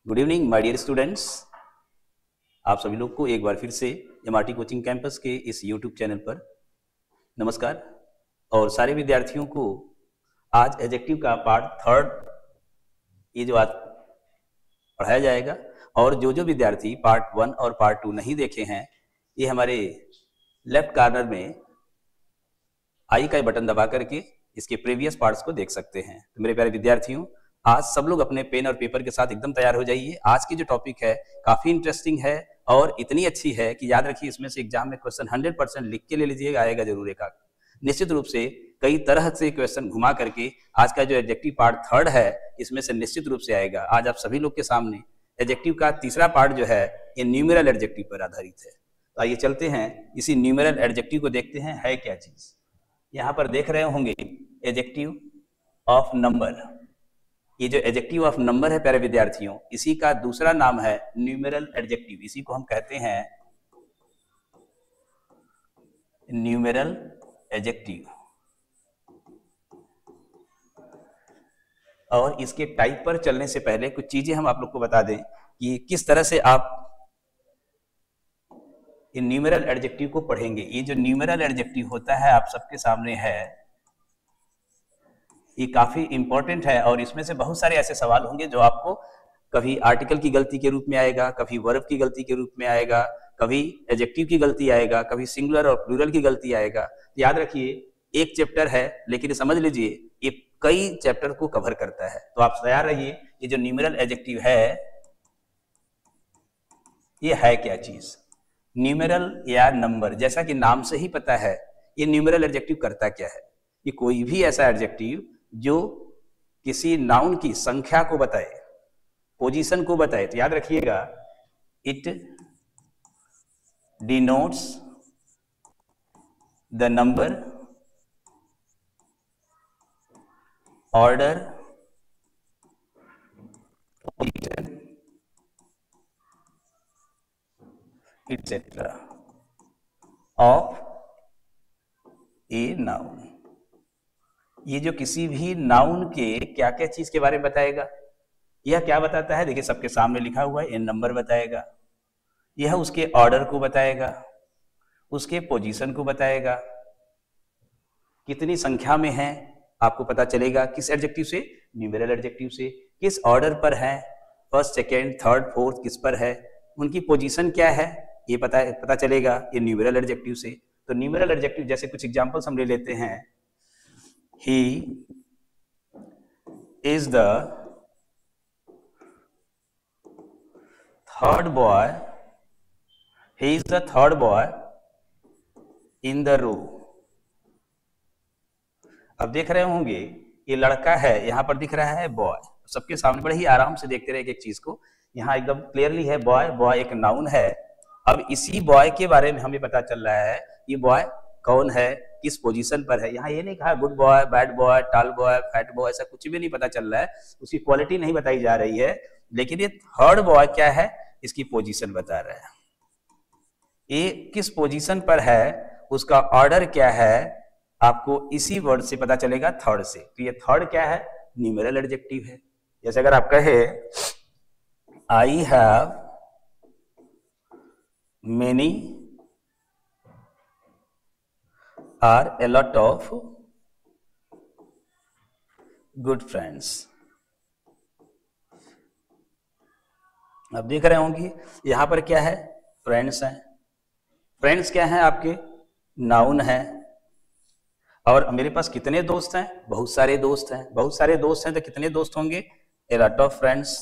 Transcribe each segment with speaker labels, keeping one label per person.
Speaker 1: Good evening my dear students. आप सभी लोग को एक बार फिर से एमआरटी कोचिंग कैंपस के इस यूट्यूब चैनल पर नमस्कार। और सारे विद्यार्थियों को आज एडजेक्टिव का पार्ट थर्ड ये जो आज पढ़ाया जाएगा। और जो विद्यार्थी पार्ट 1 और पार्ट 2 नहीं देखे हैं, ये हमारे लेफ्ट कॉर्नर में आई का बटन दबा करके इसके प्रीवियस पार्ट्स को देख सकते हैं। तो मेरे प्यारे विद्यार्थियों, आज सब लोग अपने पेन और पेपर के साथ एकदम तैयार हो जाइए। आज की जो टॉपिक है काफी इंटरेस्टिंग है और इतनी अच्छी है कि याद रखिए, इसमें से एग्जाम में क्वेश्चन 100% लिख के ले लीजिएगा, आएगा जरूर एक आध। निश्चित रूप से कई तरह से क्वेश्चन घुमा करके आज का जो एडजेक्टिव पार्ट थर्ड है, इसमें से निश्चित रूप से आएगा। आज आप सभी लोग के सामने एडजेक्टिव का तीसरा पार्ट जो है ये न्यूमेरल एडजेक्टिव पर आधारित है। तो आइए चलते हैं, इसी न्यूमेरल एडजेक्टिव को देखते हैं है क्या चीज। यहाँ पर देख रहे होंगे एडजेक्टिव ऑफ नंबर। ये जो एडजेक्टिव ऑफ नंबर है प्यारे विद्यार्थियों, इसी का दूसरा नाम है न्यूमेरल एडजेक्टिव। इसी को हम कहते हैं न्यूमेरल एडजेक्टिव। और इसके टाइप पर चलने से पहले कुछ चीजें हम आप लोग को बता दें कि किस तरह से आप इन न्यूमेरल एडजेक्टिव को पढ़ेंगे। ये जो न्यूमेरल एडजेक्टिव होता है आप सबके सामने है, ये काफी इंपॉर्टेंट है। और इसमें से बहुत सारे ऐसे सवाल होंगे जो आपको कभी आर्टिकल की गलती के रूप में आएगा, कभी वर्ब की गलती के रूप में आएगा, कभी एडजेक्टिव की गलती आएगा, कभी सिंगुलर और प्लूरल की गलती आएगा। याद रखिए, एक चैप्टर है लेकिन समझ लीजिए ये कई चैप्टर को कवर करता है। तो आप तैयार रहिए। ये जो न्यूमेरल एडजेक्टिव है ये है क्या चीज? न्यूमेरल या नंबर। जैसा कि नाम से ही पता है ये न्यूमेरल एडजेक्टिव करता क्या है। ये कोई भी ऐसा एडजेक्टिव जो किसी नाउन की संख्या को बताए, पोजीशन को बताए। तो याद रखिएगा, it denotes the number, order, position etc. of a noun। ये जो किसी भी नाउन के क्या क्या चीज के बारे में बताएगा, यह क्या बताता है? देखिए सबके सामने लिखा हुआ है, ये नंबर बताएगा, यह उसके ऑर्डर को बताएगा, उसके पोजीशन को बताएगा, कितनी संख्या में है आपको पता चलेगा। किस एडजेक्टिव से? न्यूमेरल एडजेक्टिव से। किस ऑर्डर पर है, फर्स्ट, सेकेंड, थर्ड, फोर्थ किस पर है, उनकी पोजीशन क्या है, ये पता चलेगा ये न्यूमेरल एडजेक्टिव से। तो न्यूमेरल एडजेक्टिव जैसे कुछ एग्जांपल्स हम ले लेते हैं। He is the third boy, he is the third boy in the row. अब देख रहे होंगे ये लड़का है, यहां पर दिख रहा है बॉय। सबके सामने बड़े ही आराम से देखते रहे एक चीज को। यहाँ एकदम क्लियरली है बॉय। बॉय एक नाउन है। अब इसी बॉय के बारे में हमें पता चल रहा है ये बॉय कौन है, किस पोजीशन पर है। यहाँ ये नहीं कहा गुड बॉय, बैड बॉय, टाल बॉय, फैट बॉय, ऐसा कुछ भी नहीं पता चल रहा है। उसकी क्वालिटी नहीं बताई जा रही है, लेकिन ये थर्ड बॉय क्या है, इसकी पोजीशन बता रहा है। ये किस पोजीशन पर है, उसका ऑर्डर क्या है, आपको इसी वर्ड से पता चलेगा, थर्ड से। तो ये थर्ड क्या है? न्यूमेरल एडजेक्टिव है। जैसे अगर आप कहे I have many or a lot of good friends। अब देख रहे होंगे यहां पर क्या है, फ्रेंड्स हैं। फ्रेंड्स क्या हैं आपके? नाउन है। और मेरे पास कितने दोस्त हैं? बहुत सारे दोस्त हैं। बहुत सारे दोस्त हैं तो कितने दोस्त होंगे? a lot of friends।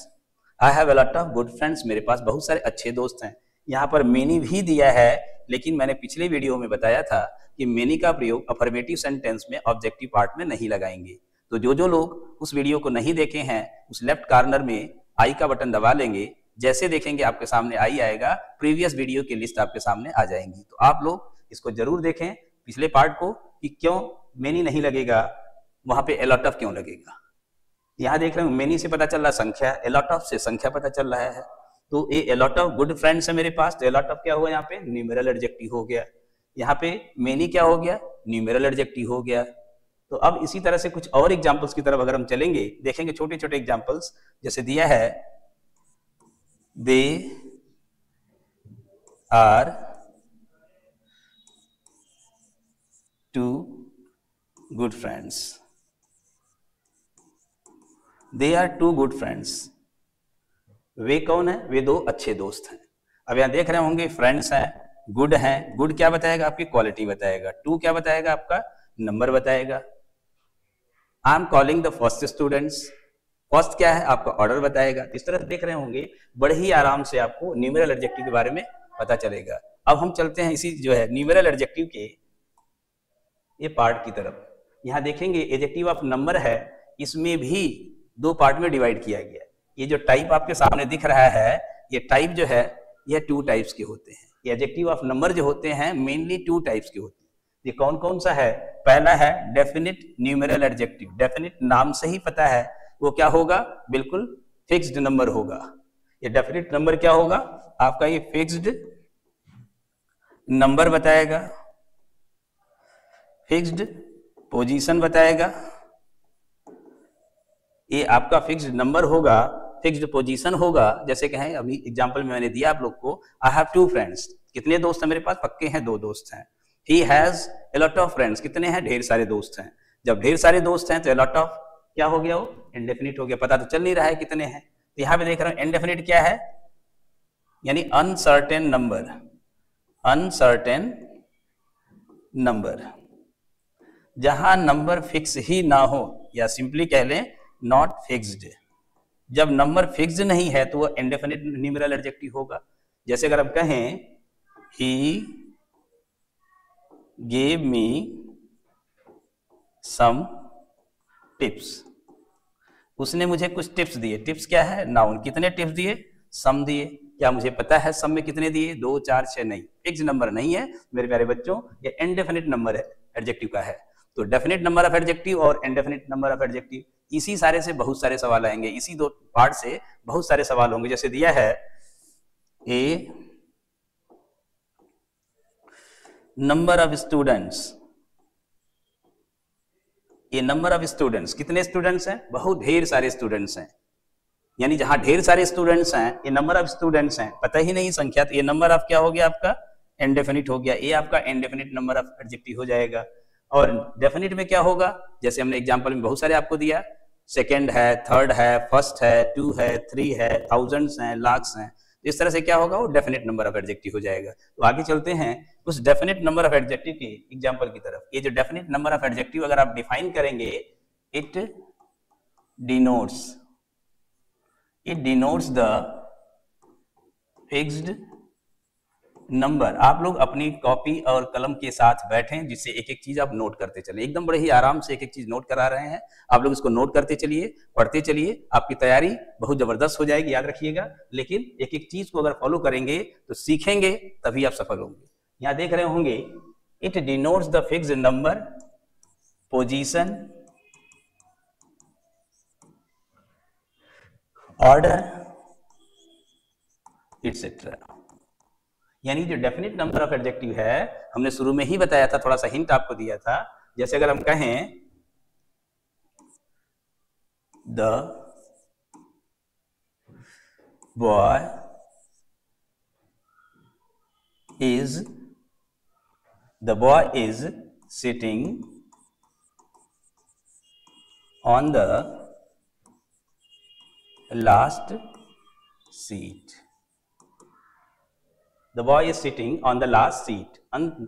Speaker 1: I have a lot of good friends। मेरे पास बहुत सारे अच्छे दोस्त हैं। यहाँ पर मेनी भी दिया है, लेकिन मैंने पिछले वीडियो में बताया था कि मेनी का प्रयोग अफर्मेटिव सेंटेंस में ऑब्जेक्टिव पार्ट में नहीं लगाएंगे। तो जो लोग उस वीडियो को नहीं देखे हैं, उस लेफ्ट कॉर्नर में आई का बटन दबा लेंगे। जैसे देखेंगे आपके सामने आई आएगा, प्रीवियस वीडियो की लिस्ट आपके सामने आ जाएंगी। तो आप लोग इसको जरूर देखें पिछले पार्ट को, कि क्यों मेनी नहीं लगेगा, वहां पे a lot of क्यों लगेगा। यहाँ देख रहे हो मेनी से पता चल रहा संख्या, a lot of से संख्या पता चल रहा है। तो ये a lot of good friends है मेरे पास, तो a lot of क्या हुआ यहाँ पे? न्यूमेरल एडजेक्टिव हो गया। यहाँ पे मेनी क्या हो गया? न्यूमेरल एडजेक्टिव हो गया। तो अब इसी तरह से कुछ और एग्जांपल्स की तरफ अगर हम चलेंगे, देखेंगे छोटे छोटे एग्जांपल्स। जैसे दिया है they are two good friends, they are two good friends. वे कौन है? वे दो अच्छे दोस्त हैं। अब यहां देख रहे होंगे फ्रेंड्स हैं, गुड हैं। गुड क्या बताएगा? आपकी क्वालिटी बताएगा। टू क्या बताएगा? आपका नंबर बताएगा। I am calling the first students, first क्या है? आपका ऑर्डर बताएगा। इस तरह देख रहे होंगे, बड़े ही आराम से आपको न्यूमेरल एडजेक्टिव के बारे में पता चलेगा। अब हम चलते हैं इसी जो है न्यूमेरल एडजेक्टिव के ये पार्ट की तरफ। यहां देखेंगे एडजेक्टिव ऑफ नंबर है, इसमें भी दो पार्ट में डिवाइड किया गया है। ये जो टाइप आपके सामने दिख रहा है, ये टाइप जो है ये टू टाइप्स के होते हैं। ये एडजेक्टिव ऑफ नंबर जो होते हैं मेनली टू टाइप्स के होते हैं। ये कौन कौन सा है? पहला है डेफिनिट न्यूमेरल एडजेक्टिव। डेफिनिट नाम से ही पता है वो क्या होगा? बिल्कुल फिक्स्ड नंबर होगा। ये डेफिनिट नंबर क्या होगा? आपका ये फिक्स्ड नंबर बताएगा, फिक्स्ड पोजीशन बताएगा। ये आपका फिक्स्ड नंबर होगा, फिक्स्ड पोजीशन होगा। जैसे कहें अभी एग्जांपल में मैंने दिया आप लोग को, आई हैव टू फ्रेंड्स। कितने दोस्त हैं मेरे पास? पक्के हैं, दो दोस्त हैं। He has a lot of friends. कितने हैं? ढेर सारे दोस्त हैं। जब ढेर सारे दोस्त हैं तो ए लॉट ऑफ क्या हो गया? वो इंडेफिनिट हो गया। पता तो चल नहीं रहा है कितने हैं। तो यहां पे देख रहा हूं इंडेफिनिट क्या है? यानी अनसर्टेन नंबर, अनसर्टेन नंबर। जहां नंबर फिक्स ही ना हो, या सिंपली कह लें नॉट फिक्स्ड। जब नंबर फिक्स्ड नहीं है तो वो इंडेफिनिट न्यूमेरल एडजेक्टिव होगा। जैसे अगर हम कहें he gave me some tips, उसने मुझे कुछ टिप्स दिए। टिप्स क्या है? नाउन। कितने टिप्स दिए? सम दिए। क्या मुझे पता है सम में कितने दिए? 2, 4, 6? नहीं, फिक्स नंबर नहीं है मेरे प्यारे बच्चों, ये इनडेफिनिट नंबर है एडजेक्टिव का है। तो डेफिनिट नंबर ऑफ एडजेक्टिव और इनडेफिनिट नंबर ऑफ एडजेक्टिव, इसी सारे से बहुत सारे सवाल आएंगे। इसी दो पार्ट से बहुत सारे सवाल होंगे। जैसे दिया है ए नंबर ऑफ स्टूडेंट्स, ये नंबर ऑफ स्टूडेंट्स, कितने स्टूडेंट्स हैं? बहुत ढेर सारे स्टूडेंट्स हैं। यानी जहां ढेर सारे स्टूडेंट्स हैं, ये नंबर ऑफ स्टूडेंट्स हैं, पता ही नहीं संख्या, तो ये नंबर ऑफ क्या हो गया? आपका इंडेफिनिट हो गया। ये आपका इंडेफिनिट नंबर ऑफ एडजेक्टिव हो जाएगा। और डेफिनिट में क्या होगा? जैसे हमने एग्जांपल में बहुत सारे आपको दिया, सेकंड है, थर्ड है, फर्स्ट है, 2 है, 3 है, थाउजेंड्स हैं, लाख्स हैं। इस तरह से क्या होगा? वो डेफिनिट नंबर ऑफ एडजेक्टिव हो जाएगा। तो आगे चलते हैं उस डेफिनिट नंबर ऑफ एडजेक्टिव के एग्जांपल की तरफ। ये जो डेफिनिट नंबर ऑफ एडजेक्टिव अगर आप डिफाइन करेंगे, it denotes the fixed number. आप लोग अपनी कॉपी और कलम के साथ बैठें, जिससे एक एक चीज आप नोट करते चले। एकदम बड़े ही आराम से एक एक चीज नोट करा रहे हैं आप लोग, इसको नोट करते चलिए, पढ़ते चलिए। आपकी तैयारी बहुत जबरदस्त हो जाएगी, याद रखिएगा। लेकिन एक एक चीज को अगर फॉलो करेंगे तो सीखेंगे, तभी आप सफल होंगे। यहां देख रहे होंगे, it denotes the fixed number, position, order, etcetera. यानी जो डेफिनिट नंबर ऑफ एडजेक्टिव है, हमने शुरू में ही बताया था, थोड़ा सा हिंट आपको दिया था। जैसे अगर हम कहें the boy is sitting on the last seat. The boy is sitting on the last seat.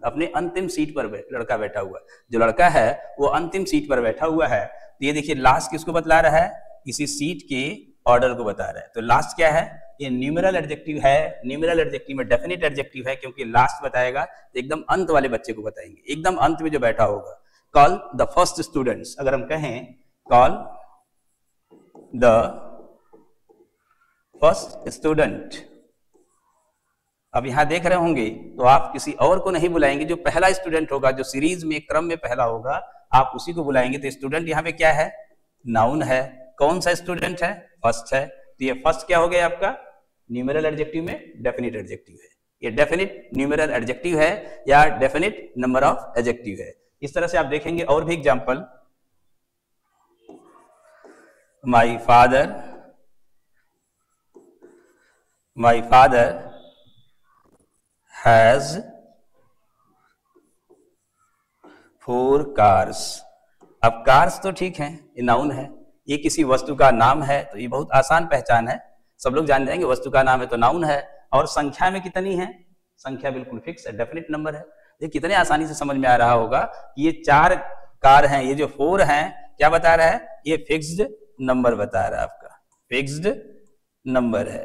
Speaker 1: अपने अंतिम सीट पर लड़का बैठा हुआ है। जो लड़का है वो अंतिम सीट पर बैठा हुआ है। तो ये देखिए, लास्ट किसको बतला रहा है? इसी सीट के ऑर्डर को बता रहा है। तो लास्ट क्या है? ये न्यूमेरल एडजेक्टिव है। न्यूमेरल एडजेक्टिव में डेफिनिट एडजेक्टिव है, क्योंकि लास्ट बताएगा तो एकदम अंत वाले बच्चे को बताएंगे, एकदम अंत में जो बैठा होगा। कॉल द फर्स्ट स्टूडेंट्स, अगर हम कहें कॉल द फर्स्ट स्टूडेंट। अब यहां देख रहे होंगे तो आप किसी और को नहीं बुलाएंगे, जो पहला स्टूडेंट होगा, जो सीरीज में क्रम में पहला होगा, आप उसी को बुलाएंगे। तो स्टूडेंट यहाँ पे क्या है? नाउन है। कौन सा स्टूडेंट है? फर्स्ट है। तो ये फर्स्ट क्या हो गया आपका? न्यूमेरल एडजेक्टिव में डेफिनिट एडजेक्टिव है। ये डेफिनिट न्यूमेरल एडजेक्टिव है या डेफिनिट नंबर ऑफ एडजेक्टिव है। इस तरह से आप देखेंगे और भी example. My father my father has 4 cars. अब कार्स तो ठीक है, ये नाउन है, ये किसी वस्तु का नाम है, तो ये बहुत आसान पहचान है, सब लोग जान जाएंगे वस्तु का नाम है तो नाउन है। और संख्या में कितनी है, संख्या बिल्कुल फिक्स है, डेफिनेट नंबर है। ये कितने आसानी से समझ में आ रहा होगा कि ये 4 कार हैं, ये जो 4 हैं क्या बता रहा है, ये फिक्स्ड नंबर बता रहा है, आपका फिक्स्ड नंबर है।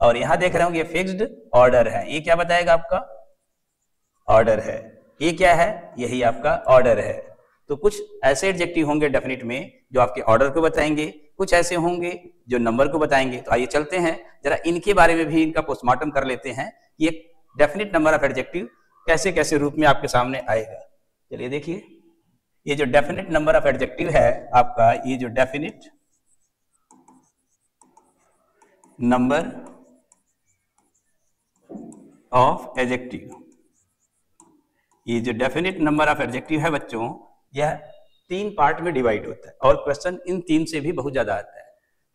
Speaker 1: और यहां देख रहे होंगे ये फिक्स्ड ऑर्डर है, ये क्या बताएगा, आपका ऑर्डर है। ये क्या है, यही आपका ऑर्डर है। तो कुछ ऐसे एडजेक्टिव होंगे डेफिनेट में जो आपके ऑर्डर को बताएंगे, कुछ ऐसे होंगे जो नंबर को बताएंगे। तो आइए चलते हैं जरा इनके बारे में भी इनका पोस्टमार्टम कर लेते हैं कि एक डेफिनेट नंबर ऑफ एडजेक्टिव कैसे कैसे रूप में आपके सामने आएगा। चलिए देखिए, ये जो डेफिनेट नंबर ऑफ एडजेक्टिव है आपका, ये जो डेफिनेट नंबर ऑफ एडजेक्टिव, ये जो डेफिनेट नंबर ऑफ एडजेक्टिव है बच्चों, यह 3 पार्ट में डिवाइड होता है और क्वेश्चन इन 3 से भी बहुत ज्यादा आता है।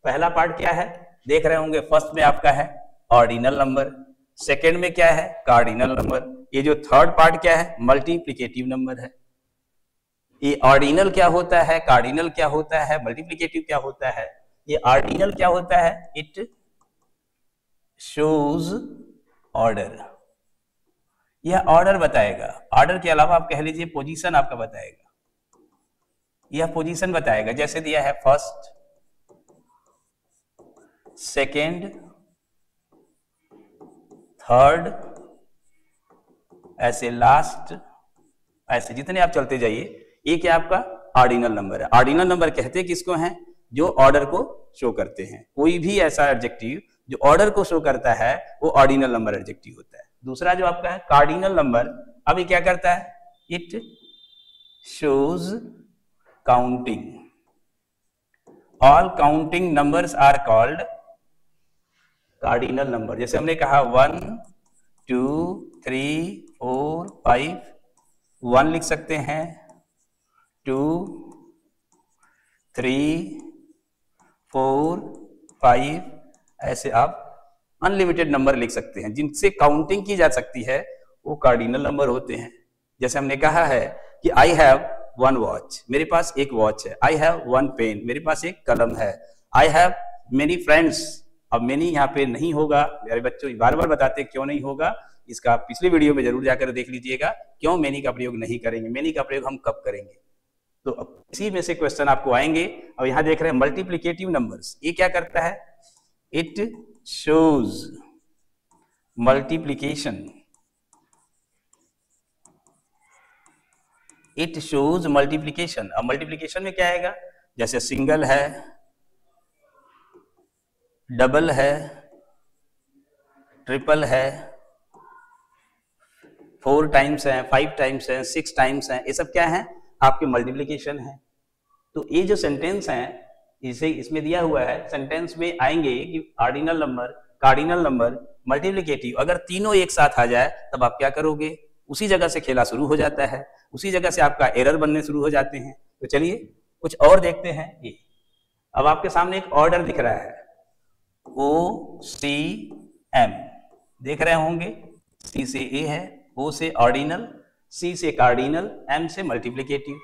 Speaker 1: पहला पार्ट क्या है, देख रहे होंगे, फर्स्ट में आपका है ऑर्डिनल नंबर, सेकंड में क्या है, कार्डिनल नंबर, ये जो थर्ड पार्ट क्या है, मल्टीप्लिकेटिव नंबर है। ये ऑर्डिनल क्या होता है, कार्डिनल क्या होता है, मल्टीप्लिकेटिव क्या होता है। ये ऑर्डिनल क्या होता है, इट शोज ऑर्डर, यह ऑर्डर बताएगा। ऑर्डर के अलावा आप कह लीजिए पोजीशन आपका बताएगा, यह पोजीशन बताएगा। जैसे दिया है फर्स्ट, सेकेंड, थर्ड, ऐसे लास्ट, ऐसे जितने आप चलते जाइए, ये क्या आपका ऑर्डिनल नंबर है। ऑर्डिनल नंबर कहते किसको हैं, जो ऑर्डर को शो करते हैं। कोई भी ऐसा एडजेक्टिव जो ऑर्डर को शो करता है वो ऑर्डिनल नंबर एडजेक्टिव होता है। दूसरा जो आपका है कार्डिनल नंबर, अभी क्या करता है, it shows counting. All counting numbers are called cardinal number. जैसे हमने कहा 1 2 3 4 5, 1 लिख सकते हैं, 2 3 4 5, ऐसे आप अनलिमिटेड नंबर लिख सकते हैं जिनसे काउंटिंग की जा सकती है, वो कार्डिनल नंबर होते हैं। जैसे हमने कहा है कि आई हैव 1 वॉच, मेरे पास एक वॉच है। आई हैव 1 पेन, मेरे पास एक कलम है। आई हैव मेनी फ्रेंड्स, अब मेनी यहाँ पे नहीं होगा, मेरे बच्चों बार बार बताते क्यों नहीं होगा, इसका पिछले वीडियो में जरूर जाकर देख लीजिएगा, क्यों मेनी का प्रयोग नहीं करेंगे, मेनी का प्रयोग हम कब करेंगे। तो अब इसी में से क्वेश्चन आपको आएंगे। अब यहाँ देख रहे हैं मल्टीप्लिकेटिव नंबर्स, ये क्या करता है, it shows multiplication, it shows multiplication. अब मल्टीप्लिकेशन में क्या आएगा, जैसे सिंगल है, डबल है, ट्रिपल है, 4 टाइम्स है, 5 टाइम्स है, 6 टाइम्स है, ये सब क्या है, आपके मल्टीप्लिकेशन है। तो ये जो सेंटेंस है, इसे इसमें दिया हुआ है, सेंटेंस में आएंगे कि ordinal number, cardinal number, multiplicative, अगर तीनों एक साथ आ जाए तब आप क्या करोगे, उसी जगह से खेला शुरू हो जाता है, उसी जगह से आपका एरर बनने शुरू हो जाते हैं। तो चलिए कुछ और देखते हैं। ये अब आपके सामने एक ऑर्डर दिख रहा है, OCM, देख रहे होंगे, C से A है, O से ऑर्डिनल, C से कार्डिनल, M से मल्टीप्लिकेटिव।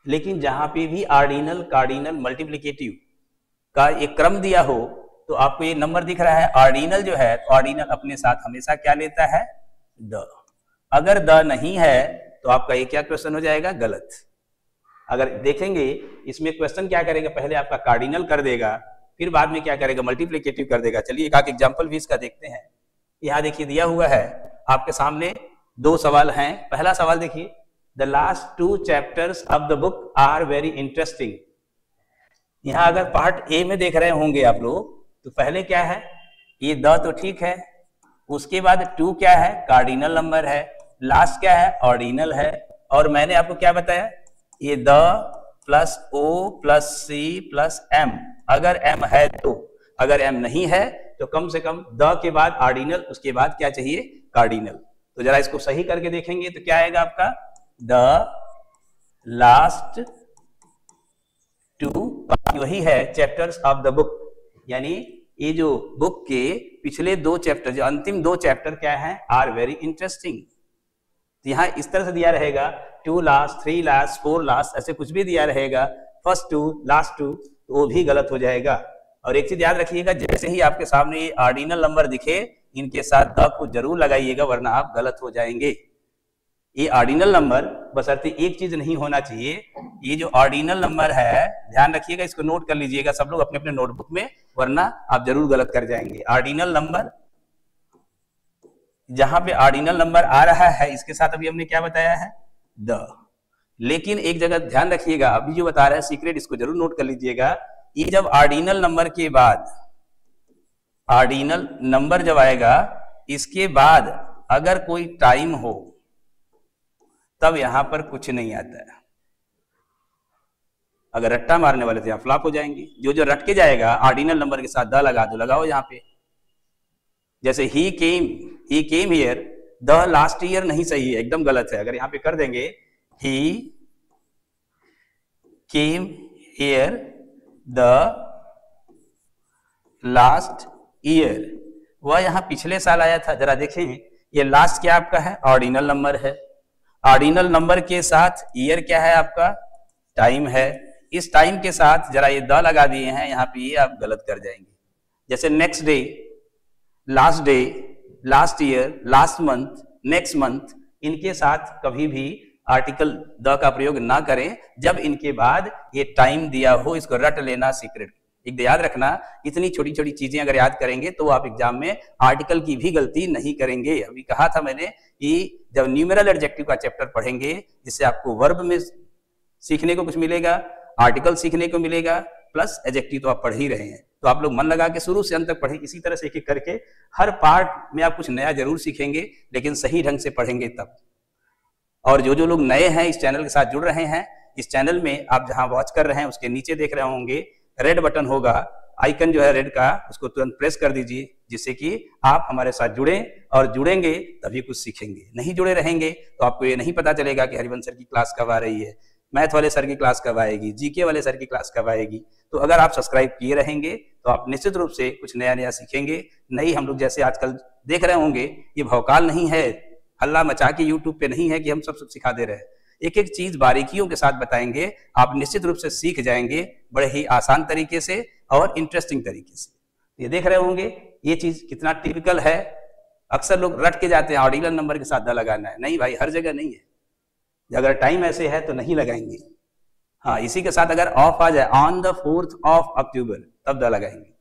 Speaker 1: लेकिन जहां पे भी ऑर्डिनल, कार्डिनल, मल्टीप्लिकेटिव का एक क्रम दिया हो तो आपको ये नंबर दिख रहा है। ऑर्डिनल जो है, ऑर्डिनल अपने साथ हमेशा क्या लेता है, द। अगर द नहीं है तो आपका ये क्या क्वेश्चन हो जाएगा, गलत। अगर देखेंगे इसमें क्वेश्चन क्या करेगा, पहले आपका कार्डिनल कर देगा, फिर बाद में क्या करेगा, मल्टीप्लिकेटिव कर देगा। चलिए एक एग्जांपल भी इसका देखते हैं। यहाँ देखिए दिया हुआ है आपके सामने 2 सवाल हैं। पहला सवाल देखिए, the last 2 chapters of the book are very interesting. यहाँ अगर पार्ट ए में देख रहे होंगे आप लोग, तो पहले क्या है, ये द तो ठीक है, उसके बाद 2 क्या है, कार्डिनल नंबर है, लास्ट क्या है, ऑर्डिनल है। और मैंने आपको क्या बताया, ये the plus O plus C plus M, अगर M है तो, अगर M नहीं है तो कम से कम द के बाद ऑर्डिनल, उसके बाद क्या चाहिए, कार्डिनल। तो जरा इसको सही करके देखेंगे तो क्या आएगा आपका, द लास्ट 2, वही है चैप्टर्स ऑफ द बुक, यानी ये जो बुक के पिछले 2 चैप्टर, जो अंतिम 2 चैप्टर क्या है, आर वेरी इंटरेस्टिंग। यहाँ इस तरह से दिया रहेगा 2 लास्ट, 3 लास्ट, 4 लास्ट, ऐसे कुछ भी दिया रहेगा, फर्स्ट 2, लास्ट 2, तो वो भी गलत हो जाएगा। और एक चीज याद रखिएगा, जैसे ही आपके सामने ये ऑर्डिनल नंबर दिखे, इनके साथ द को जरूर लगाइएगा, वरना आप गलत हो जाएंगे। ये ऑर्डिनल नंबर, बशर्ते एक चीज नहीं होना चाहिए, ये जो ऑर्डिनल नंबर है, ध्यान रखिएगा, इसको नोट कर लीजिएगा सब लोग अपने अपने नोटबुक में, वरना आप जरूर गलत कर जाएंगे। ऑर्डिनल नंबर, जहां पे ऑर्डिनल नंबर आ रहा है, इसके साथ अभी हमने क्या बताया है, द। लेकिन एक जगह ध्यान रखिएगा, अभी जो बता रहा है सीक्रेट, इसको जरूर नोट कर लीजिएगा। ये जब ऑर्डिनल नंबर के बाद, ऑर्डिनल नंबर जब आएगा, इसके बाद अगर कोई टाइम हो, तब यहां पर कुछ नहीं आता है। अगर रट्टा मारने वाले तो यहां फ्लॉप हो जाएंगे। जो जो रट के जाएगा, ऑर्डिनल नंबर के साथ द लगा दो, लगाओ यहां पे। जैसे he came here, the last year नहीं सही है, एकदम गलत है। अगर यहां पे कर देंगे he came here the last year, वह यहां पिछले साल आया था। जरा देखें, ये लास्ट क्या आपका है, ऑर्डिनल नंबर है। ऑर्डिनल नंबर के साथ ईयर क्या है आपका, टाइम है। इस टाइम के साथ जरा ये द लगा दिए हैं यहाँ पे, ये आप गलत कर जाएंगे। जैसे next day, last year, last month, next month, इनके साथ कभी भी आर्टिकल द का प्रयोग ना करें जब इनके बाद ये टाइम दिया हो। इसको रट लेना सीक्रेट। एक याद रखना, इतनी छोटी छोटी चीजें अगर याद करेंगे तो आप एग्जाम में आर्टिकल की भी गलती नहीं करेंगे। अभी कहा था मैंने कि जब न्यूमेरल एडजेक्टिव का चैप्टर पढ़ेंगे, जिससे आपको वर्ब में सीखने को कुछ मिलेगा, आर्टिकल सीखने को मिलेगा, प्लस एडजेक्टिव तो आप पढ़ ही रहे हैं। तो आप लोग मन लगा के शुरू से अंत तक पढ़ें। इसी तरह से एक एक करके हर पार्ट में आप कुछ नया जरूर सीखेंगे, लेकिन सही ढंग से पढ़ेंगे तब। और जो जो लोग नए हैं, इस चैनल के साथ जुड़ रहे हैं, इस चैनल में आप जहां वॉच कर रहे हैं उसके नीचे देख रहे होंगे रेड बटन होगा, आइकन जो है रेड का, उसको तुरंत प्रेस कर दीजिए, जिससे कि आप हमारे साथ जुड़ें। और जुड़ेंगे तभी कुछ सीखेंगे। नहीं जुड़े रहेंगे तो आपको ये नहीं पता चलेगा कि हरिवंश सर की क्लास कब आ रही है, मैथ वाले सर की क्लास कब आएगी, जीके वाले सर की क्लास कब आएगी। तो अगर आप सब्सक्राइब किए रहेंगे तो आप निश्चित रूप से कुछ नया नया सीखेंगे। नहीं, हम लोग जैसे आजकल देख रहे होंगे, ये भौकाल नहीं है, हल्ला मचा के यूट्यूब पे नहीं है कि हम सब सिखा दे रहे हैं। एक एक चीज बारीकियों के साथ बताएंगे, आप निश्चित रूप से सीख जाएंगे बड़े ही आसान तरीके से और इंटरेस्टिंग तरीके से। ये देख रहे होंगे, ये चीज कितना टिपिकल है। अक्सर लोग रट के जाते हैं ऑर्डिनल नंबर के साथ द लगाना है। नहीं भाई, हर जगह नहीं है। अगर टाइम ऐसे है तो नहीं लगाएंगे। हाँ, इसी के साथ अगर ऑफ आ जाए, on the 4th of October, तब द लगाएंगे।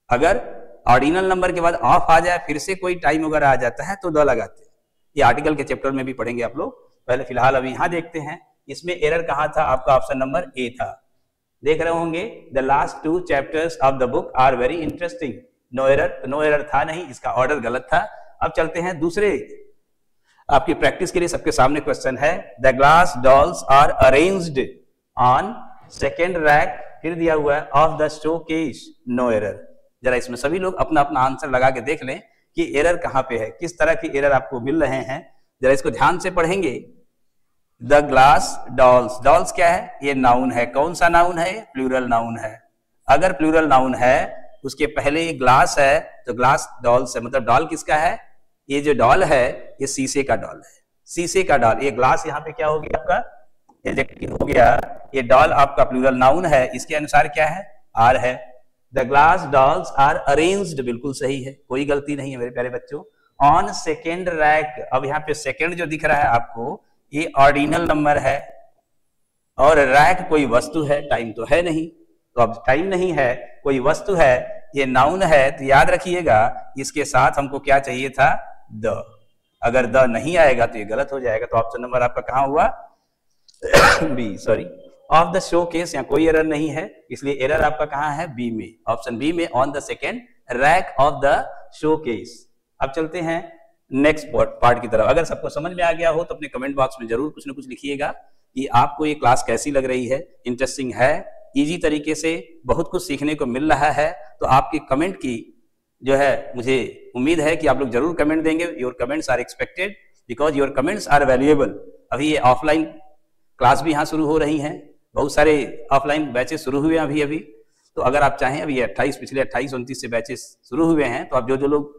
Speaker 1: अगर ऑर्डिनल नंबर के बाद ऑफ आ जाए, फिर से कोई टाइम वगैरह आ जाता है, तो द लगाते हैं। ये आर्टिकल के चैप्टर में भी पढ़ेंगे आप लोग। पहले फिलहाल अभी यहां देखते हैं, इसमें एरर कहां था, आपका ऑप्शन नंबर ए था। देख रहे होंगे, the last 2 chapters of the book are very interesting. No error, no error था नहीं, इसका ऑर्डर गलत था। अब चलते हैं दूसरे, आपकी प्रैक्टिस के लिए सबके सामने क्वेश्चन है। The glass dolls are arranged on second rack, फिर दिया हुआ है of the showcase, no error. जरा इसमें सभी लोग अपना अपना आंसर लगा के देख लें कि एरर कहां पे है, किस तरह की एरर आपको मिल रहे हैं। जरा इसको ध्यान से पढ़ेंगे। द ग्लास डॉल्स, डॉल्स क्या है, ये नाउन है। कौन सा नाउन है, प्लूरल नाउन है। अगर प्लूरल नाउन है, उसके पहले ये ग्लास है, तो ग्लास डॉल्स है। मतलब डॉल किसका है, ये जो डॉल है ये शीशे का डॉल है, शीशे का डॉल। ये ग्लास यहाँ पे क्या हो गया आपका, एडजेक्टिव हो गया। ये डॉल आपका प्लूरल नाउन है, इसके अनुसार क्या है, आर है। The glass dolls are arranged, बिल्कुल सही है, कोई गलती नहीं है मेरे प्यारे बच्चों। ऑन सेकेंड रैक, अब यहाँ पे सेकेंड जो दिख रहा है आपको, ये ऑर्डिनल नंबर है, और रैक कोई वस्तु है, टाइम तो है नहीं। तो अब टाइम नहीं है, कोई वस्तु है, ये नाउन है, तो याद रखिएगा इसके साथ हमको क्या चाहिए था, द। अगर द नहीं आएगा तो ये गलत हो जाएगा। तो ऑप्शन नंबर आपका कहां हुआ, B, sorry, of the showcase. यहाँ कोई एरर नहीं है, इसलिए एरर आपका कहां है, बी में, ऑप्शन बी में, on the second rack of the show case. अब चलते हैं नेक्स्ट पार्ट की तरफ। अगर सबको समझ में आ गया हो तो अपने कमेंट बॉक्स में जरूर कुछ ना कुछ लिखिएगा कि आपको ये क्लास कैसी लग रही है, इंटरेस्टिंग है, इजी तरीके से बहुत कुछ सीखने को मिल रहा है। तो आपके कमेंट की जो है, मुझे उम्मीद है कि आप लोग जरूर कमेंट देंगे। Your comments are expected because your comments are valuable. अभी ये ऑफलाइन क्लास भी यहाँ शुरू हो रही हैं, बहुत सारे ऑफलाइन बैचेस शुरू हुए अभी अभी। तो अगर आप चाहें, अभी 28 पिछले 28-29 से बैचेस शुरू हुए हैं, तो आप जो लोग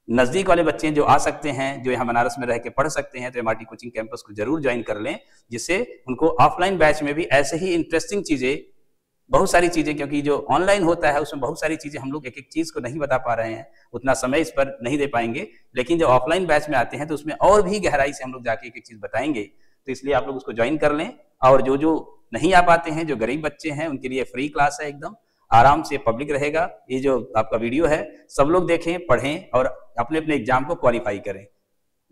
Speaker 1: नजदीक वाले बच्चे जो आ सकते हैं, जो यहाँ बनारस में रह के पढ़ सकते हैं, तो एमआरटी कोचिंग कैंपस को जरूर ज्वाइन कर लें, जिससे उनको ऑफलाइन बैच में भी ऐसे ही इंटरेस्टिंग चीजें, बहुत सारी चीजें, क्योंकि जो ऑनलाइन होता है उसमें बहुत सारी चीजें हम लोग एक एक चीज को नहीं बता पा रहे हैं, उतना समय इस पर नहीं दे पाएंगे, लेकिन जो ऑफलाइन बैच में आते हैं तो उसमें और भी गहराई से हम लोग जाके एक एक चीज बताएंगे। तो इसलिए आप लोग उसको ज्वाइन कर लें। और जो नहीं आ पाते हैं, जो गरीब बच्चे हैं, उनके लिए फ्री क्लास है, एकदम आराम से पब्लिक रहेगा। ये जो आपका वीडियो है सब लोग देखें, पढ़ें और अपने अपने एग्जाम को क्वालिफाई करें।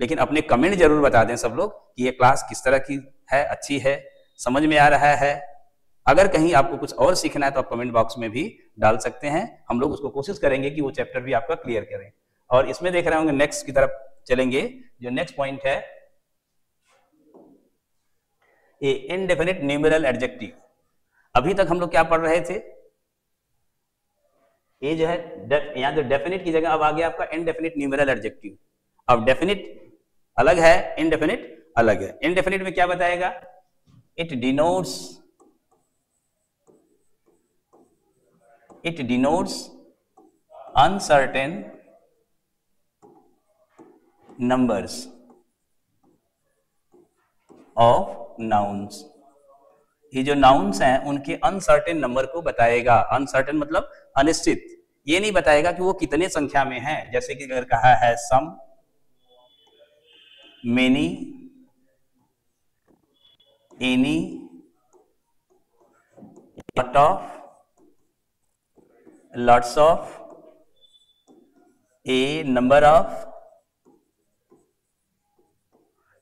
Speaker 1: लेकिन अपने कमेंट जरूर बता दें सब लोग कि ये क्लास किस तरह की है, अच्छी है, समझ में आ रहा है। अगर कहीं आपको कुछ और सीखना है तो आप कमेंट बॉक्स में भी डाल सकते हैं, हम लोग उसको कोशिश करेंगे कि वो चैप्टर भी आपका क्लियर करें। और इसमें देख रहे होंगे नेक्स्ट की तरफ चलेंगे। जो नेक्स्ट पॉइंट है ये इनडेफिनिट न्यूमेरल एडजेक्टिव। अभी तक हम लोग क्या पढ़ रहे थे, ये जो है यहाँ जो डेफिनिट की जगह अब आ गया आपका इनडेफिनिट न्यूमेरल एडजेक्टिव। अब डेफिनिट अलग है, इनडेफिनिट अलग है। इनडेफिनिट में क्या बताएगा, it denotes uncertain numbers of nouns. ये जो नाउन्स हैं उनके अनसर्टेन नंबर को बताएगा। अनसर्टेन मतलब अनिश्चित, ये नहीं बताएगा कि वो कितने संख्या में है। जैसे कि अगर कहा है some, many, any, lot of, lots of, a number of.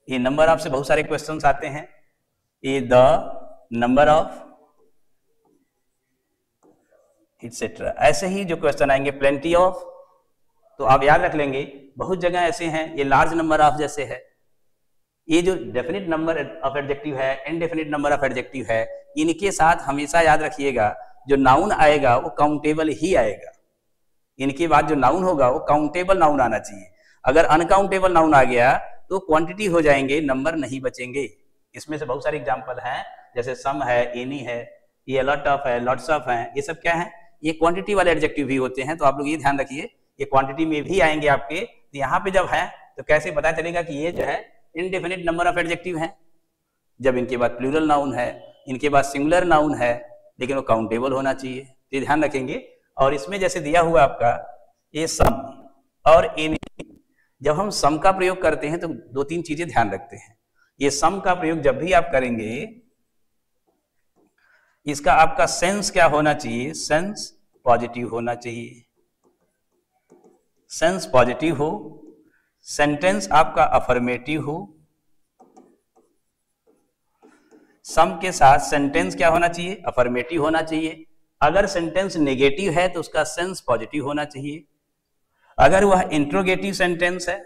Speaker 1: ये नंबर ऑफ से बहुत सारे क्वेश्चंस आते हैं। A the number of etcetera, ऐसे ही जो क्वेश्चन आएंगे प्लेंटी ऑफ, तो आप याद रख लेंगे। बहुत जगह ऐसे हैं, ये लार्ज नंबर ऑफ जैसे है। ये जो डेफिनिट नंबर ऑफ एडजेक्टिव है, इनडेफिनिट नंबर ऑफ एडजेक्टिव है, इनके साथ हमेशा याद रखिएगा जो नाउन आएगा वो काउंटेबल ही आएगा। इनके बाद जो नाउन होगा वो काउंटेबल नाउन आना चाहिए। अगर अनकाउंटेबल नाउन आ गया तो क्वांटिटी हो जाएंगे, नंबर नहीं बचेंगे। इसमें से बहुत सारे एग्जांपल हैं, जैसे सम है, एनी है, ये लॉट ऑफ है, लॉट्स ऑफ है, ये सब क्या है, ये क्वांटिटी वाले एडजेक्टिव भी होते हैं। तो आप लोग ये ध्यान रखिए, ये क्वांटिटी में भी आएंगे आपके। तो यहाँ पे जब है तो कैसे पता चलेगा कि ये जो है इनडेफिनिट नंबर ऑफ एडजेक्टिव है, जब इनके बाद प्लूरल नाउन है, इनके बाद सिंगुलर नाउन है, लेकिन वो काउंटेबल होना चाहिए। तो ध्यान रखेंगे। और इसमें जैसे दिया हुआ आपका ये सम और एनी, जब हम सम का प्रयोग करते हैं तो दो तीन चीजें ध्यान रखते हैं। ये सम का प्रयोग जब भी आप करेंगे, इसका आपका सेंस क्या होना चाहिए, सेंस पॉजिटिव होना चाहिए। सेंस पॉजिटिव हो, सेंटेंस आपका अफर्मेटिव हो। सम के साथ सेंटेंस क्या होना चाहिए, अफर्मेटिव होना चाहिए। अगर सेंटेंस नेगेटिव है तो उसका सेंस पॉजिटिव होना चाहिए। अगर वह इंट्रोगेटिव सेंटेंस है,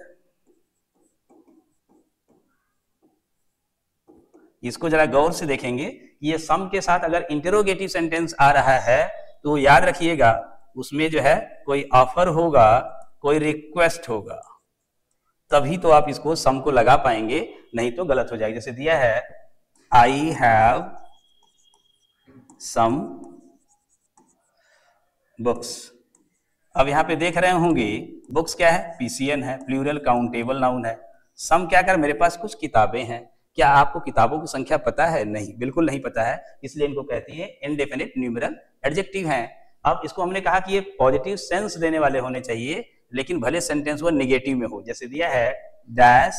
Speaker 1: इसको जरा गौर से देखेंगे। ये सम के साथ अगर इंटरोगेटिव सेंटेंस आ रहा है तो याद रखिएगा उसमें जो है कोई ऑफर होगा, कोई रिक्वेस्ट होगा, तभी तो आप इसको सम को लगा पाएंगे, नहीं तो गलत हो जाएगा। जैसे दिया है आई हैव सम बुक्स। अब यहां पे देख रहे होंगे बुक्स क्या है, पीसीएन है, प्लूरल काउंटेबल नाउन है। सम क्या कर, मेरे पास कुछ किताबें हैं। क्या आपको किताबों की संख्या पता है? नहीं, बिल्कुल नहीं पता है, इसलिए इनको कहते हैं इनडेफिनिट न्यूमेरल एडजेक्टिव हैं। अब इसको हमने कहा कि ये पॉजिटिव सेंस देने वाले होने चाहिए, लेकिन भले सेंटेंस वो नेगेटिव में हो। जैसे दिया है dash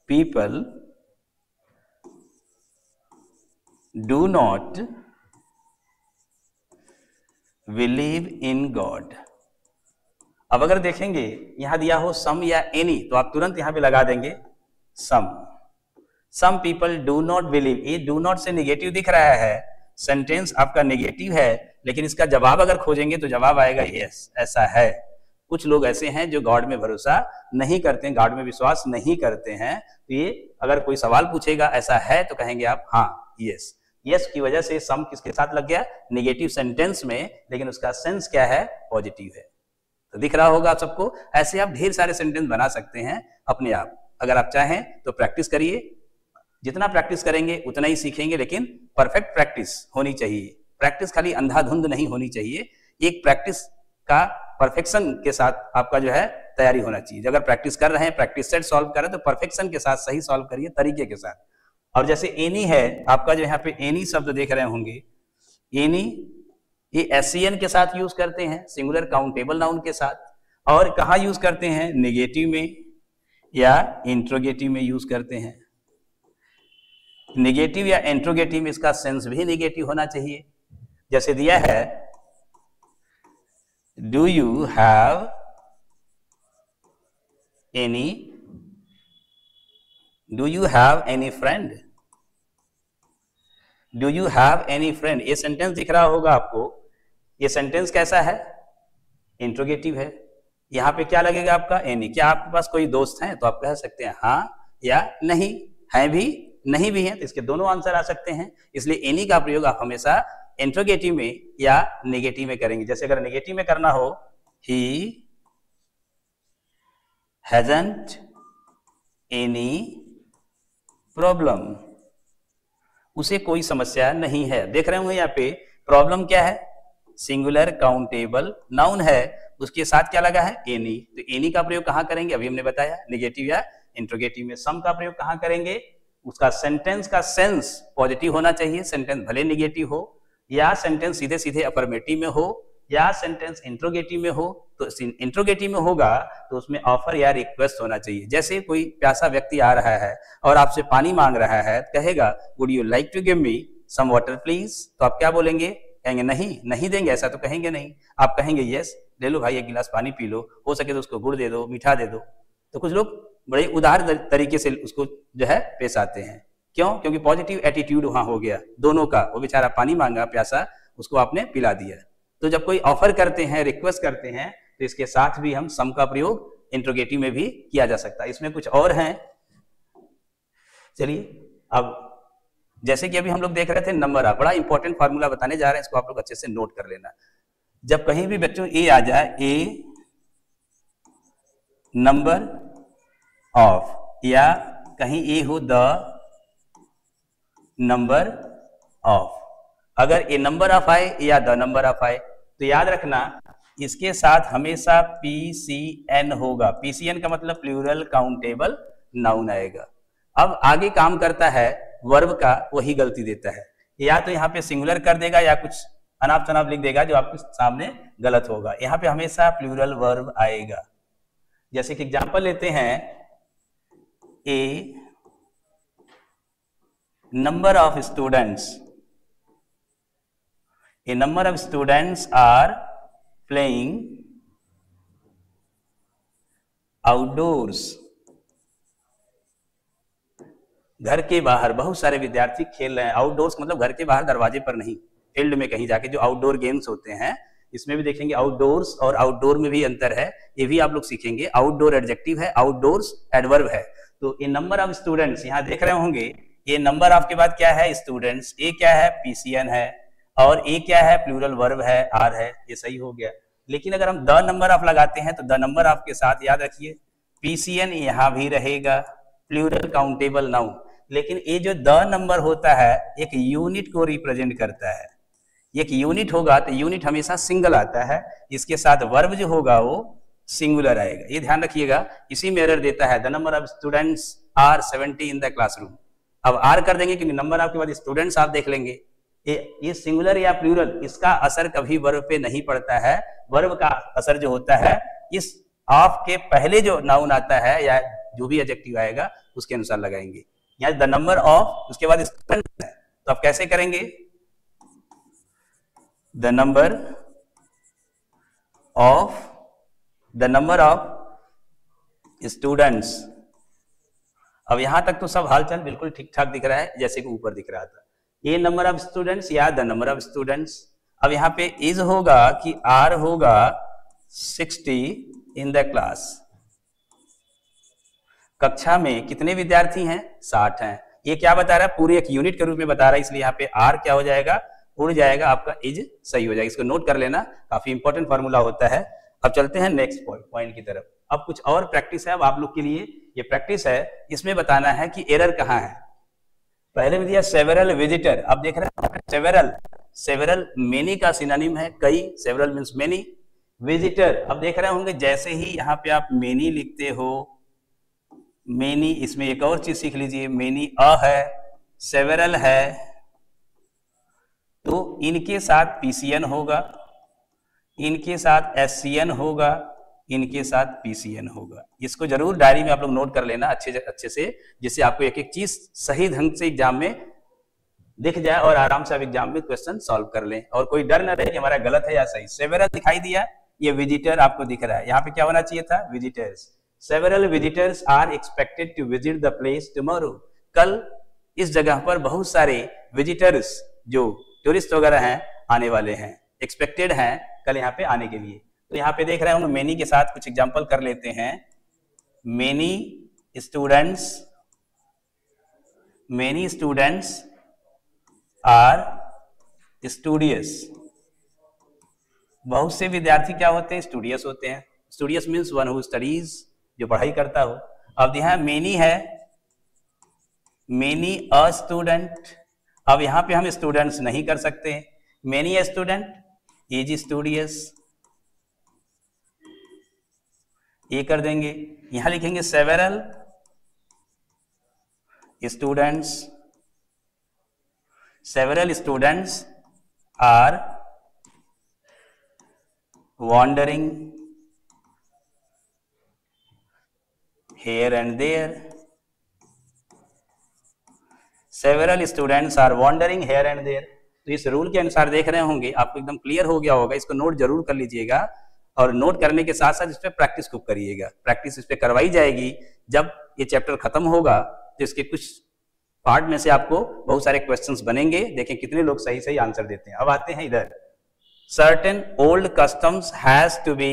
Speaker 1: people do not believe in God. अब अगर देखेंगे यहां दिया हो सम या एनी, तो आप तुरंत यहां पे लगा देंगे some people do not believe. ये डू नॉट से नेगेटिव दिख रहा है, सेंटेंस आपका नेगेटिव है, लेकिन इसका जवाब अगर खोजेंगे तो जवाब आएगा यस, ऐसा है। कुछ लोग ऐसे हैं जो गॉड में भरोसा नहीं करते हैं, गॉड में विश्वास नहीं करते हैं। तो ये अगर कोई सवाल पूछेगा ऐसा है तो कहेंगे आप हाँ यस। यस की वजह से सम किसके साथ लग गया, नेगेटिव सेंटेंस में, लेकिन उसका सेंस क्या है, पॉजिटिव है। तो दिख रहा होगा आप सबको। ऐसे आप ढेर सारे सेंटेंस बना सकते हैं अपने आप, अगर आप चाहें तो प्रैक्टिस करिए। जितना प्रैक्टिस करेंगे उतना ही सीखेंगे, लेकिन परफेक्ट प्रैक्टिस होनी चाहिए। प्रैक्टिस खाली अंधाधुंध नहीं होनी चाहिए, एक प्रैक्टिस का परफेक्शन के साथ आपका जो है तैयारी होना चाहिए। अगर प्रैक्टिस कर रहे हैं, प्रैक्टिस सेट सॉल्व कर रहे हैं तो परफेक्शन के साथ सही सॉल्व करिए, तरीके के साथ। और जैसे एनी है आपका, जो यहाँ पे एनी शब्द देख रहे होंगे, एनी ये एससीएन के साथ यूज करते हैं, सिंगुलर काउंटेबल नाउन के साथ, और कहाँ यूज करते हैं, नेगेटिव में या इंट्रोगेटिव में यूज करते हैं। नेगेटिव या इंट्रोगेटिव में इसका सेंस भी नेगेटिव होना चाहिए। जैसे दिया है, do you have any, do you have any friend, do you have any friend, ये सेंटेंस दिख रहा होगा आपको। ये सेंटेंस कैसा है, इंट्रोगेटिव है। यहां पे क्या लगेगा आपका, एनी। क्या आपके पास कोई दोस्त हैं, तो आप कह सकते हैं हाँ या नहीं, हैं भी नहीं भी हैं, तो इसके दोनों आंसर आ सकते हैं। इसलिए एनी का प्रयोग आप हमेशा इंट्रोगेटिव में या नेगेटिव में करेंगे। जैसे अगर नेगेटिव में करना हो, ही हैजंट एनी प्रॉब्लम, उसे कोई समस्या नहीं है। देख रहे होंगे यहाँ पे प्रॉब्लम क्या है, सिंगुलर काउंटेबल नाउन है, उसके साथ क्या लगा है, एनी। तो एनी का प्रयोग कहां करेंगे, अभी हमने बताया, नेगेटिव या इंट्रोगेटिव में। सम का प्रयोग कहां करेंगे, उसका सेंटेंस का सेंस पॉजिटिव होना चाहिए, सेंटेंस भले नेगेटिव हो, या सेंटेंस सीधे सीधे अफर्मेटिव में हो, या सेंटेंस इंट्रोगेटिव में हो। तो इंट्रोगेटिव में होगा तो उसमें ऑफर या रिक्वेस्ट होना चाहिए। जैसे कोई प्यासा व्यक्ति आ रहा है और आपसे पानी मांग रहा है, कहेगा would you like to give me some water please, तो आप क्या बोलेंगे, कहेंगे नहीं, नहीं देंगे, ऐसा तो कहेंगे नहीं। आप कहेंगे यस, ले लो भाई, एक गिलास पानी पी लो, हो सके तो उसको गुड़ दे दो, मीठा दे दो। तो कुछ लोग बड़े उदार तरीके से उसको जो है पेश आते हैं। क्यों, क्योंकि पॉजिटिव एटीट्यूड वहां हो गया दोनों का। वो बेचारा पानी मांगा प्यासा, उसको आपने पिला दिया। तो जब कोई ऑफर करते हैं, रिक्वेस्ट करते हैं, तो इसके साथ भी हम सम का प्रयोग इंट्रोगेटिव में भी किया जा सकता है। इसमें कुछ और हैं, चलिए अब जैसे कि अभी हम लोग देख रहे थे नंबर ऑफ, बड़ा इंपॉर्टेंट फार्मूला बताने जा रहे हैं, इसको आप लोग अच्छे से नोट कर लेना। जब कहीं भी बच्चों ए आ जाए, ए नंबर ऑफ, या कहीं ए हो द नंबर ऑफ, अगर ए नंबर ऑफ आए या द नंबर ऑफ आए, तो याद रखना इसके साथ हमेशा पीसीएन होगा। पीसीएन का मतलब प्लूरल काउंटेबल नाउन आएगा। अब आगे काम करता है वर्ब का, वही गलती देता है, या तो यहाँ पे सिंगुलर कर देगा या कुछ अनाप शनाप लिख देगा जो आपके सामने गलत होगा। यहाँ पे हमेशा प्लूरल वर्ब आएगा। जैसे कि एग्जांपल लेते हैं, a number of students, a number of students are playing outdoors, घर के बाहर बहुत सारे विद्यार्थी खेल रहे हैं। आउटडोर्स मतलब घर के बाहर, दरवाजे पर नहीं, फील्ड में कहीं जाके जो आउटडोर गेम्स होते हैं, इसमें भी देखेंगे आउटडोर्स और आउटडोर में भी अंतर है, ये भी आप लोग सीखेंगे। आउटडोर एडजेक्टिव है, आउटडोर्स एडवर्ब है। तो ये नंबर ऑफ स्टूडेंट्स यहाँ देख रहे होंगे, ये नंबर ऑफ के बाद क्या है, स्टूडेंट्स, ए क्या है, पीसीएन है, और ए क्या है, प्लूरल वर्ब है, आर है, ये सही हो गया। लेकिन अगर हम द नंबर ऑफ लगाते हैं तो द नंबर ऑफ के साथ याद रखिए पीसीएन यहाँ भी रहेगा, प्लूरल काउंटेबल नाउन। लेकिन ये जो द नंबर होता है एक यूनिट को रिप्रेजेंट करता है। एक यूनिट होगा तो यूनिट हमेशा सिंगल आता है, इसके साथ वर्ब जो होगा वो सिंगुलर आएगा, ये ध्यान रखिएगा। इसी में एरर देता है, the number of students are 70 in the classroom. अब आर कर देंगे क्योंकि नंबर ऑफ के बाद स्टूडेंट्स आप देख लेंगे। ये सिंगुलर या प्लूरल, इसका असर कभी वर्ब पे नहीं पड़ता है। वर्ब का असर जो होता है इस ऑफ के पहले जो नाउन आता है या जो भी एडजेक्टिव आएगा उसके अनुसार लगाएंगे। यहाँ द नंबर ऑफ, उसके बाद स्टूडेंट है, तो आप कैसे करेंगे, द नंबर ऑफ स्टूडेंट्स। अब यहां तक तो सब हालचाल बिल्कुल ठीक ठाक दिख रहा है, जैसे कि ऊपर दिख रहा था, ये नंबर ऑफ स्टूडेंट्स या द नंबर ऑफ स्टूडेंट्स। अब यहाँ पे इज होगा कि आर होगा 60 इन द क्लास, कक्षा में कितने विद्यार्थी हैं, 60 हैं। ये क्या बता रहा है, पूरे एक यूनिट के रूप में बता रहा है, इसलिए यहाँ पे आर क्या हो जाएगा, उड़ जाएगा, आपका इज सही हो जाएगा। इसको नोट कर लेना, काफी इंपॉर्टेंट फॉर्मूला होता है। अब चलते हैं नेक्स्ट पॉइंट की तरफ। अब कुछ और प्रैक्टिस है अब आप लोग के लिए, ये प्रैक्टिस है, इसमें बताना है कि एरर कहाँ है। पहले में दिया सेवरल विजिटर, अब देख रहे हैं सेवरल, सेवरल मेनी का सिनोनिम है कई, सेवरल मीन्स मेनी। विजिटर, अब देख रहे होंगे जैसे ही यहाँ पे आप मेनी लिखते हो, मेनी, इसमें एक और चीज सीख लीजिए, मेनी अ है, सेवरल है, तो इनके साथ पीसीएन होगा, इनके साथ एससीएन होगा, इनके साथ पीसीएन होगा। इसको जरूर डायरी में आप लोग नोट कर लेना अच्छे से, जिससे आपको एक एक चीज सही ढंग से एग्जाम में दिख जाए और आराम से आप एग्जाम में क्वेश्चन सॉल्व कर लें और कोई डर ना रहे कि हमारा गलत है या सही। सेवरल दिखाई दिया, ये विजिटर आपको दिख रहा है, यहाँ पे क्या होना चाहिए था, visitors. Several visitors are expected to visit the place tomorrow. कल इस जगह पर बहुत सारे विजिटर्स जो टूरिस्ट वगैरह हैं आने वाले हैं, एक्सपेक्टेड हैं कल यहाँ पे आने के लिए। तो यहाँ पे देख रहे हैं, मेनी के साथ कुछ एग्जांपल कर लेते हैं। Many students are studious. बहुत से विद्यार्थी क्या होते हैं, स्टूडियस होते हैं। Studious means one who studies, जो पढ़ाई करता हो। अब यहाँ मेनी है, मेनी अ स्टूडेंट। अब यहाँ पे हम स्टूडेंट्स नहीं कर सकते, many a student is studious, ये कर देंगे। यहां लिखेंगे several students are wandering here and there। several students are wandering here and there। तो इस रूल के अनुसार देख रहे होंगे, आपको एकदम क्लियर हो गया होगा। इसको नोट जरूर कर लीजिएगा और नोट करने के साथ साथ इस पे प्रैक्टिस खूब करिएगा। प्रैक्टिस इस पे करवाई जाएगी। जब ये चैप्टर खत्म होगा तो इसके कुछ पार्ट में से आपको बहुत सारे क्वेश्चंस बनेंगे। देखें कितने लोग सही सही आंसर देते हैं। अब आते हैं इधर, certain old customs has to be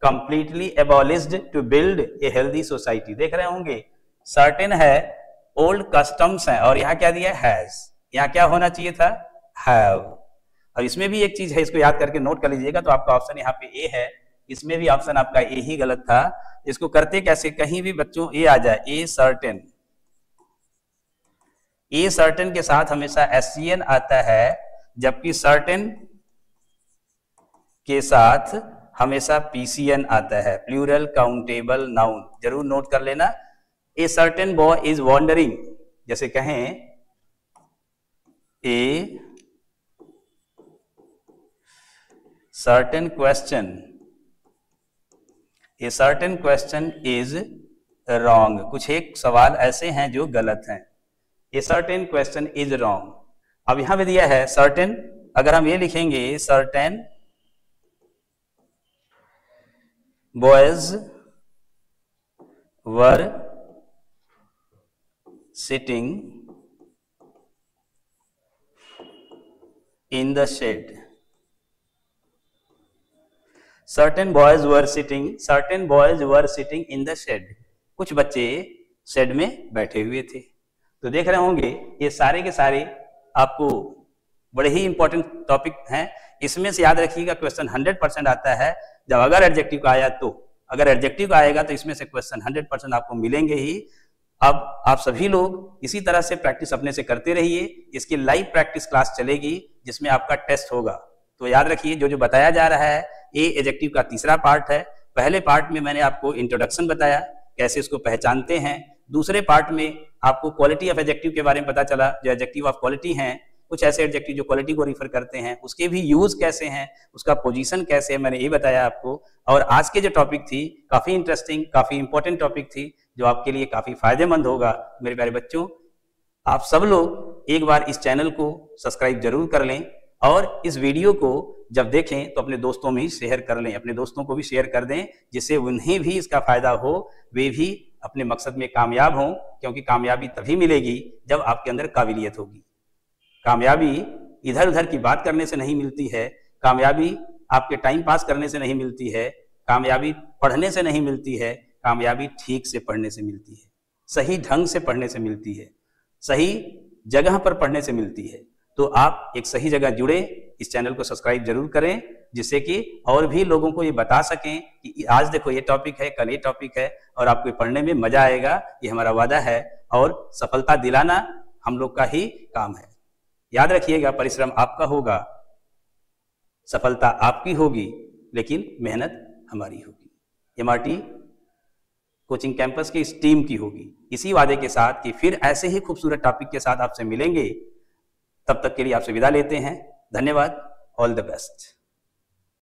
Speaker 1: completely abolished to build a healthy society। देख रहे होंगे certain है, old customs है, और यहाँ क्या दिया है, has। यहाँ क्या होना चाहिए था, have। अब इसमें भी एक चीज है, इसको याद करके नोट कर लीजिएगा। तो आपका ऑप्शन यहाँ पे ए है, इसमें भी ऑप्शन आपका ए ही गलत था। इसको करते कैसे, कहीं भी बच्चों ए आ जाए, ए सर्टेन के साथ हमेशा एससीएन आता है, जबकि सर्टेन के साथ हमेशा पीसीएन आता है, प्लूरल काउंटेबल नाउन। जरूर नोट कर लेना। A certain boy is wandering, जैसे कहें a certain question is wrong. कुछ एक सवाल ऐसे हैं जो गलत हैं। A certain question is wrong. अब यहां पे दिया है सर्टेन, अगर हम ये लिखेंगे certain boys were sitting in the shed। certain boys were sitting in the shed। कुछ बच्चे शेड में बैठे हुए थे। तो देख रहे होंगे ये सारे के सारे आपको बड़े ही इंपॉर्टेंट टॉपिक हैं। इसमें से याद रखिएगा क्वेश्चन 100% आता है जब अगर एडजेक्टिव का आया तो। अगर एडजेक्टिव का आएगा तो इसमें से क्वेश्चन 100% आपको मिलेंगे ही। अब आप सभी लोग इसी तरह से प्रैक्टिस अपने से करते रहिए। इसकी लाइव प्रैक्टिस क्लास चलेगी जिसमें आपका टेस्ट होगा। तो याद रखिए जो जो बताया जा रहा है, ए एडजेक्टिव का तीसरा पार्ट है। पहले पार्ट में मैंने आपको इंट्रोडक्शन बताया, कैसे इसको पहचानते हैं। दूसरे पार्ट में आपको क्वालिटी ऑफ एडजेक्टिव के बारे में पता चला, जो एडजेक्टिव ऑफ क्वालिटी हैं, कुछ ऐसे एडजेक्टिव जो क्वालिटी को रिफर करते हैं, उसके भी यूज कैसे हैं, उसका पोजीशन कैसे है, मैंने ये बताया आपको। और आज के जो टॉपिक थी काफी इंटरेस्टिंग, काफी इंपॉर्टेंट टॉपिक थी, जो आपके लिए काफी फायदेमंद होगा। मेरे प्यारे बच्चों, आप सब लोग एक बार इस चैनल को सब्सक्राइब जरूर कर लें और इस वीडियो को जब देखें तो अपने दोस्तों में ही शेयर कर लें, अपने दोस्तों को भी शेयर कर दें, जिससे उन्हें भी इसका फायदा हो, वे भी अपने मकसद में कामयाब हों। क्योंकि कामयाबी तभी मिलेगी जब आपके अंदर काबिलियत होगी। कामयाबी इधर उधर की बात करने से नहीं मिलती है, कामयाबी आपके टाइम पास करने से नहीं मिलती है, कामयाबी पढ़ने से नहीं मिलती है, कामयाबी ठीक से पढ़ने से मिलती है, सही ढंग से पढ़ने से मिलती है, सही जगह पर पढ़ने से मिलती है। तो आप एक सही जगह जुड़े, इस चैनल को सब्सक्राइब जरूर करें, जिससे कि और भी लोगों को ये बता सकें कि आज देखो ये टॉपिक है, कल ये टॉपिक है, और आपको पढ़ने में मजा आएगा। ये हमारा वादा है और सफलता दिलाना हम लोग का ही काम है। याद रखिएगा, परिश्रम आपका होगा, सफलता आपकी होगी, लेकिन मेहनत हमारी होगी, MRT कोचिंग कैंपस की इस टीम की होगी। इसी वादे के साथ कि फिर ऐसे ही खूबसूरत टॉपिक के साथ आपसे मिलेंगे, तब तक के लिए आपसे विदा लेते हैं। धन्यवाद। All the best.